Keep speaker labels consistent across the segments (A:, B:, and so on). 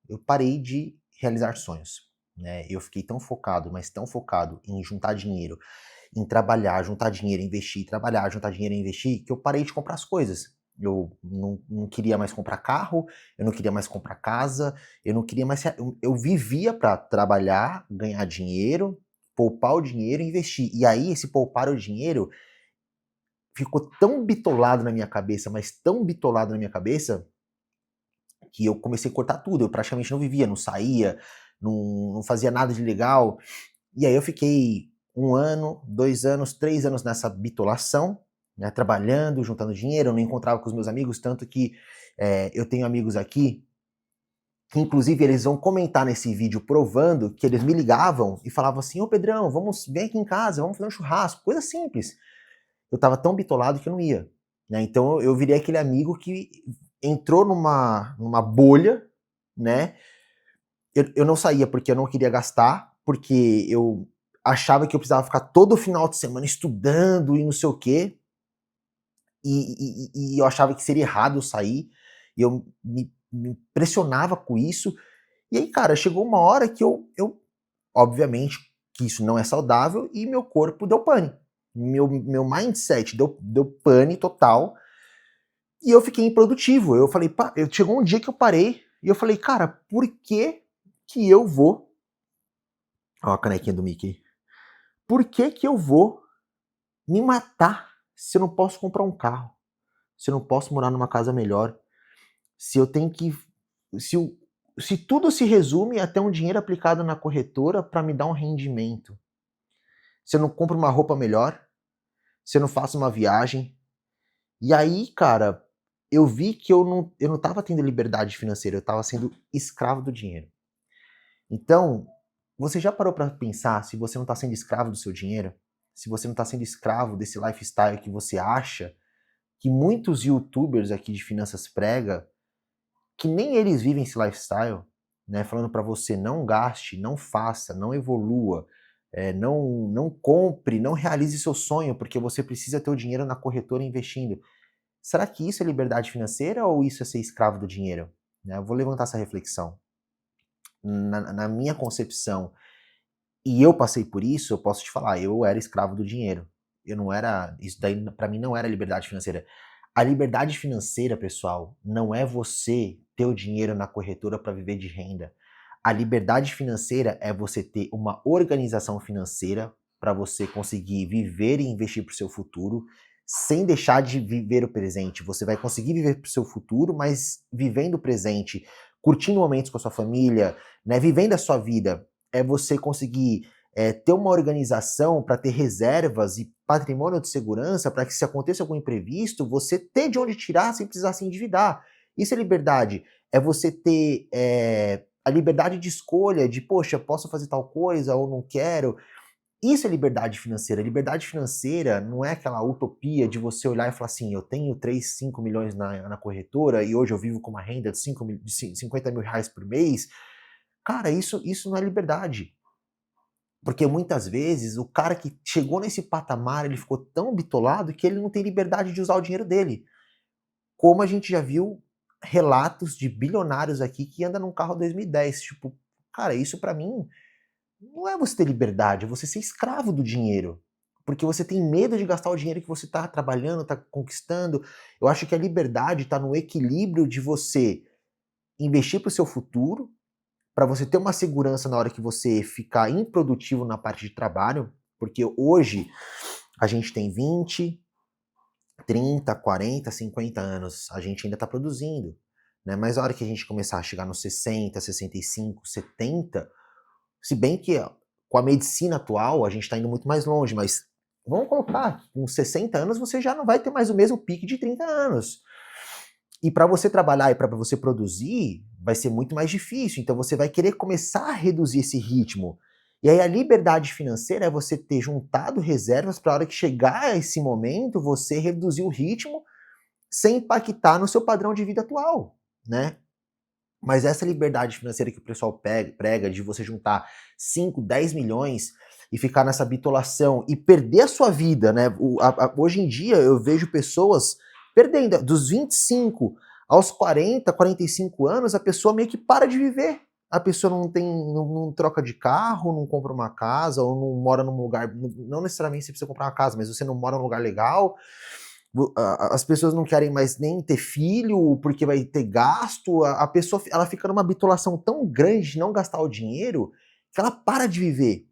A: eu parei de realizar sonhos, né? Eu fiquei tão focado, mas tão focado em juntar dinheiro, em trabalhar, juntar dinheiro, investir, trabalhar, juntar dinheiro e investir, que eu parei de comprar as coisas. Eu não queria mais comprar carro, eu não queria mais comprar casa, eu não queria mais. Eu vivia para trabalhar, ganhar dinheiro, poupar o dinheiro e investir. E aí, esse poupar o dinheiro ficou tão bitolado na minha cabeça, mas tão bitolado na minha cabeça, que eu comecei a cortar tudo. Eu praticamente não vivia, não saía, não fazia nada de legal. E aí eu fiquei 1 ano, 2 anos, 3 anos nessa bitolação, né, trabalhando, juntando dinheiro, eu não encontrava com os meus amigos, tanto que eu tenho amigos aqui, que inclusive eles vão comentar nesse vídeo provando que eles me ligavam e falavam assim, ô Pedrão, vem aqui em casa, vamos fazer um churrasco, coisa simples. Eu tava tão bitolado que eu não ia, né, então eu virei aquele amigo que entrou numa bolha, né, eu não saía porque eu não queria gastar, porque eu achava que eu precisava ficar todo final de semana estudando e não sei o quê, e eu achava que seria errado eu sair, e eu me pressionava com isso. E aí, cara, chegou uma hora que eu obviamente, que isso não é saudável, e meu corpo deu pane. Meu mindset deu pane total, e eu fiquei improdutivo. Eu falei, chegou um dia que eu parei, e eu falei, cara, por que eu vou. Ó, a canequinha do Mickey. Por que eu vou me matar se eu não posso comprar um carro? Se eu não posso morar numa casa melhor? Se eu tenho que. Se, se tudo se resume a ter um dinheiro aplicado na corretora para me dar um rendimento? Se eu não compro uma roupa melhor? Se eu não faço uma viagem? E aí, cara, eu vi que eu não tava tendo liberdade financeira, eu tava sendo escravo do dinheiro. Então, você já parou para pensar se você não está sendo escravo do seu dinheiro? Se você não está sendo escravo desse lifestyle que você acha que muitos youtubers aqui de finanças prega, que nem eles vivem esse lifestyle, né? Falando para você não gaste, não faça, não evolua, não compre, não realize seu sonho, porque você precisa ter o dinheiro na corretora investindo. Será que isso é liberdade financeira ou isso é ser escravo do dinheiro? Né? Eu vou levantar essa reflexão. Na minha concepção, e eu passei por isso, eu posso te falar, eu era escravo do dinheiro. Eu não era, isso daí para mim não era liberdade financeira. A liberdade financeira, pessoal, não é você ter o dinheiro na corretora para viver de renda. A liberdade financeira é você ter uma organização financeira para você conseguir viver e investir para o seu futuro, sem deixar de viver o presente. Você vai conseguir viver para o seu futuro, mas vivendo o presente, curtindo momentos com a sua família, né, vivendo a sua vida. É você conseguir ter uma organização para ter reservas e patrimônio de segurança para que se aconteça algum imprevisto, você ter de onde tirar sem precisar se endividar. Isso é liberdade. É você ter a liberdade de escolha, de, poxa, posso fazer tal coisa ou não quero. Isso é liberdade financeira. Liberdade financeira não é aquela utopia de você olhar e falar assim, eu tenho 3, 5 milhões na corretora e hoje eu vivo com uma renda de 50 mil reais por mês. Cara, isso não é liberdade. Porque muitas vezes o cara que chegou nesse patamar, ele ficou tão bitolado que ele não tem liberdade de usar o dinheiro dele. Como a gente já viu relatos de bilionários aqui que andam num carro 2010. Tipo, cara, isso pra mim não é você ter liberdade, é você ser escravo do dinheiro. Porque você tem medo de gastar o dinheiro que você tá trabalhando, tá conquistando. Eu acho que a liberdade tá no equilíbrio de você investir pro seu futuro, para você ter uma segurança na hora que você ficar improdutivo na parte de trabalho, porque hoje a gente tem 20, 30, 40, 50 anos, a gente ainda está produzindo, né? Mas a hora que a gente começar a chegar nos 60, 65, 70, se bem que com a medicina atual a gente está indo muito mais longe, mas vamos colocar, com 60 anos você já não vai ter mais o mesmo pique de 30 anos. E para você trabalhar e para você produzir, vai ser muito mais difícil. Então você vai querer começar a reduzir esse ritmo. E aí a liberdade financeira é você ter juntado reservas para a hora que chegar esse momento, você reduzir o ritmo sem impactar no seu padrão de vida atual, né? Mas essa liberdade financeira que o pessoal prega de você juntar 5, 10 milhões e ficar nessa bitolação e perder a sua vida, né? Hoje em dia eu vejo pessoas perdendo dos 25 Aos 40, 45 anos, a pessoa meio que para de viver. A pessoa não troca de carro, não compra uma casa, ou não mora num lugar, não necessariamente você precisa comprar uma casa, mas você não mora num lugar legal, as pessoas não querem mais nem ter filho, porque vai ter gasto, a pessoa ela fica numa bitolação tão grande de não gastar o dinheiro, que ela para de viver.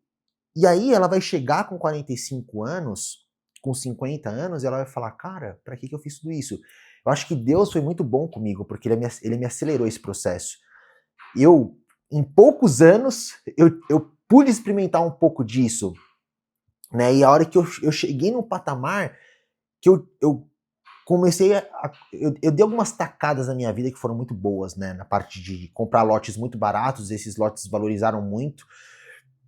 A: E aí ela vai chegar com 45 anos, com 50 anos, e ela vai falar, cara, pra que eu fiz tudo isso? Eu acho que Deus foi muito bom comigo, porque ele me acelerou esse processo. Eu, em poucos anos, eu pude experimentar um pouco disso, né? E a hora que eu cheguei num patamar que eu comecei eu dei algumas tacadas na minha vida que foram muito boas, né? Na parte de comprar lotes muito baratos, esses lotes valorizaram muito.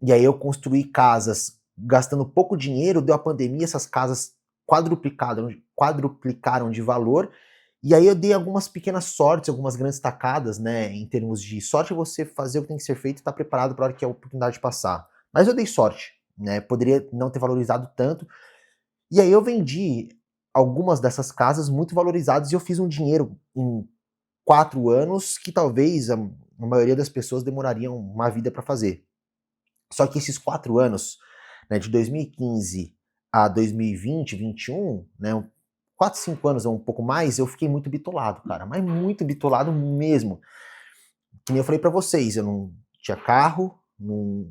A: E aí eu construí casas gastando pouco dinheiro, deu a pandemia, essas casas quadruplicaram de valor. E aí eu dei algumas pequenas sortes, algumas grandes tacadas, né? Em termos de sorte é você fazer o que tem que ser feito e estar preparado para a hora que a oportunidade passar. Mas eu dei sorte, né? Poderia não ter valorizado tanto. E aí eu vendi algumas dessas casas muito valorizadas e eu fiz um dinheiro em 4 anos que talvez a maioria das pessoas demorariam uma vida para fazer. Só que esses 4 anos, né, de 2015 a 2020, 21, né, 4, 5 anos ou um pouco mais, eu fiquei muito bitolado, cara, mas muito bitolado mesmo. Que nem eu falei pra vocês, eu não tinha carro, não...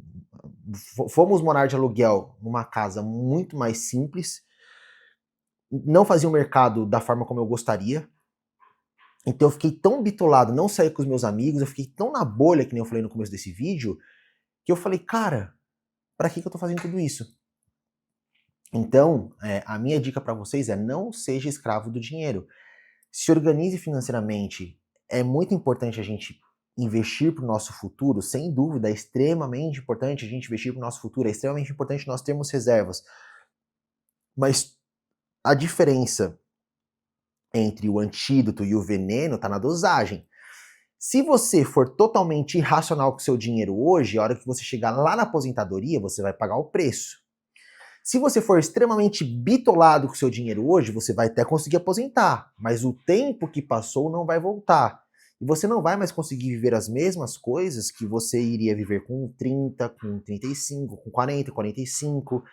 A: fomos morar de aluguel numa casa muito mais simples, não fazia o mercado da forma como eu gostaria, então eu fiquei tão bitolado, não saí com os meus amigos, eu fiquei tão na bolha, que nem eu falei no começo desse vídeo, que eu falei, cara, pra que eu tô fazendo tudo isso? Então, a minha dica para vocês é não seja escravo do dinheiro. Se organize financeiramente. É muito importante a gente investir para o nosso futuro, sem dúvida, é extremamente importante a gente investir para o nosso futuro, é extremamente importante nós termos reservas. Mas a diferença entre o antídoto e o veneno está na dosagem. Se você for totalmente irracional com o seu dinheiro hoje, a hora que você chegar lá na aposentadoria, você vai pagar o preço. Se você for extremamente bitolado com o seu dinheiro hoje, você vai até conseguir aposentar, mas o tempo que passou não vai voltar. E você não vai mais conseguir viver as mesmas coisas que você iria viver com 30, com 35, com 40, 45.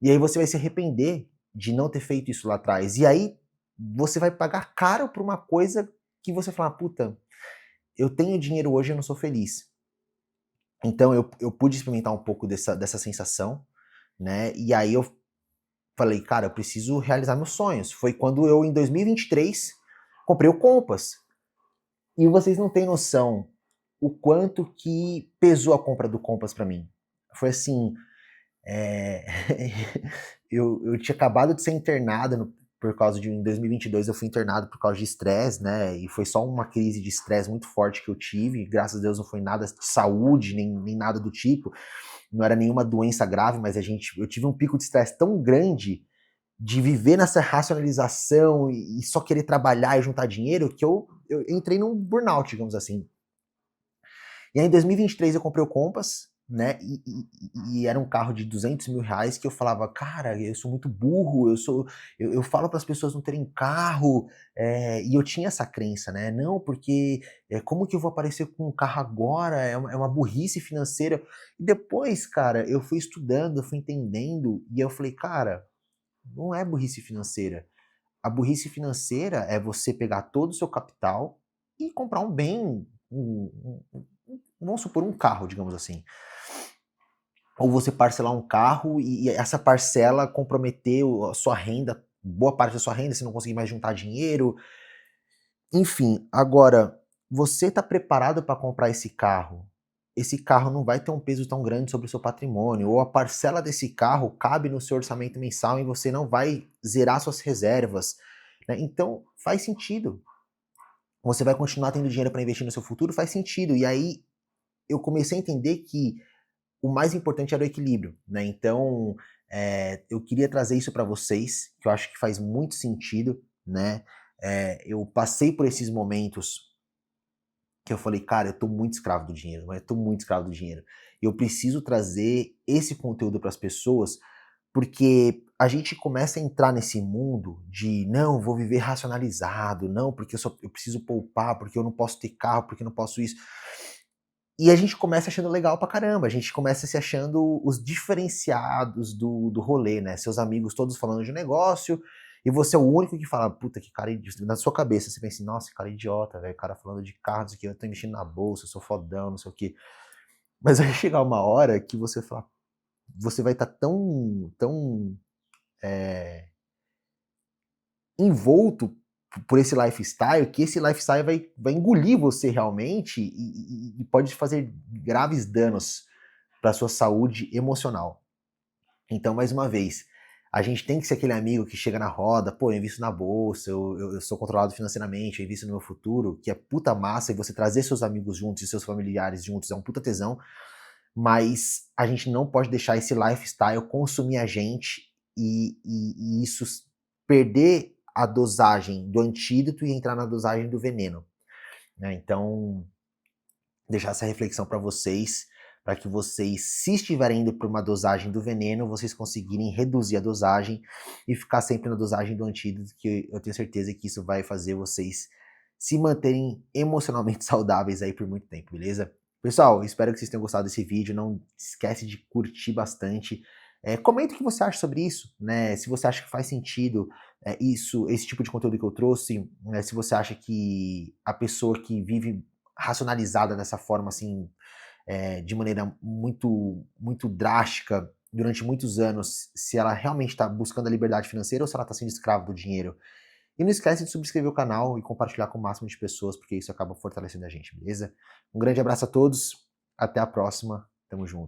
A: E aí você vai se arrepender de não ter feito isso lá atrás. E aí você vai pagar caro por uma coisa que você fala, puta, eu tenho dinheiro hoje e eu não sou feliz. Então eu pude experimentar um pouco dessa sensação, né? E aí eu falei, cara, eu preciso realizar meus sonhos. Foi quando eu, em 2023, comprei o Compass. E vocês não têm noção o quanto que pesou a compra do Compass para mim. Foi assim, é... eu tinha acabado de ser internado por causa de, em 2022 eu fui internado por causa de estresse, né, e foi só uma crise de estresse muito forte que eu tive, graças a Deus não foi nada de saúde, nem nada do tipo, não era nenhuma doença grave, mas eu tive um pico de estresse tão grande de viver nessa racionalização e só querer trabalhar e juntar dinheiro, que eu entrei num burnout, digamos assim. E aí em 2023 eu comprei o Compass, né, e era um carro de 200 mil reais que eu falava, cara, eu sou muito burro, eu falo para as pessoas não terem carro, e eu tinha essa crença, né, não, porque como que eu vou aparecer com um carro agora, é uma burrice financeira. E depois, cara, eu fui estudando, eu fui entendendo, e eu falei, cara, não é burrice financeira. A burrice financeira é você pegar todo o seu capital e comprar um bem, vamos supor, um carro, digamos assim. Ou você parcelar um carro e essa parcela comprometer a sua renda, boa parte da sua renda, você não conseguir mais juntar dinheiro. Enfim, agora, você está preparado para comprar esse carro? Esse carro não vai ter um peso tão grande sobre o seu patrimônio, ou a parcela desse carro cabe no seu orçamento mensal e você não vai zerar suas reservas, né? Então, faz sentido. Você vai continuar tendo dinheiro para investir no seu futuro? Faz sentido. E aí, eu comecei a entender que o mais importante era o equilíbrio, né? Então, eu queria trazer isso para vocês, que eu acho que faz muito sentido, né? Eu passei por esses momentos que eu falei, cara, eu tô muito escravo do dinheiro, mas eu tô muito escravo do dinheiro. Eu preciso trazer esse conteúdo para as pessoas, Porque a gente começa a entrar nesse mundo de não, vou viver racionalizado, não, porque eu preciso poupar, porque eu não posso ter carro, porque eu não posso isso. E a gente começa achando legal pra caramba, a gente começa se achando os diferenciados do rolê, né? Seus amigos todos falando de negócio, e você é o único que fala, puta, que cara idiota. Na sua cabeça, você pensa assim, nossa, que cara idiota, velho, cara falando de carro, não sei o que, eu tô investindo na bolsa, eu sou fodão, não sei o que. Mas vai chegar uma hora que você fala, você vai estar tão envolto por esse lifestyle, que esse lifestyle vai engolir você realmente e pode fazer graves danos para sua saúde emocional. Então, mais uma vez, a gente tem que ser aquele amigo que chega na roda, pô, eu invisto na bolsa, eu sou controlado financeiramente, eu invisto no meu futuro, que é puta massa, e você trazer seus amigos juntos e seus familiares juntos é um puta tesão, mas a gente não pode deixar esse lifestyle consumir a gente e isso perder a dosagem do antídoto e entrar na dosagem do veneno, né? Então, deixar essa reflexão para que vocês, se estiverem indo para uma dosagem do veneno, vocês conseguirem reduzir a dosagem e ficar sempre na dosagem do antídoto, que eu tenho certeza que isso vai fazer vocês se manterem emocionalmente saudáveis aí por muito tempo, beleza? Pessoal, espero que vocês tenham gostado desse vídeo, não esquece de curtir bastante. Comenta o que você acha sobre isso, né? Se você acha que faz sentido esse tipo de conteúdo que eu trouxe, né? Se você acha que a pessoa que vive racionalizada dessa forma, assim, de maneira muito drástica durante muitos anos, se ela realmente está buscando a liberdade financeira ou se ela está sendo escrava do dinheiro. E não esquece de subscrever o canal e compartilhar com o máximo de pessoas, porque isso acaba fortalecendo a gente, beleza? Um grande abraço a todos, até a próxima, tamo junto.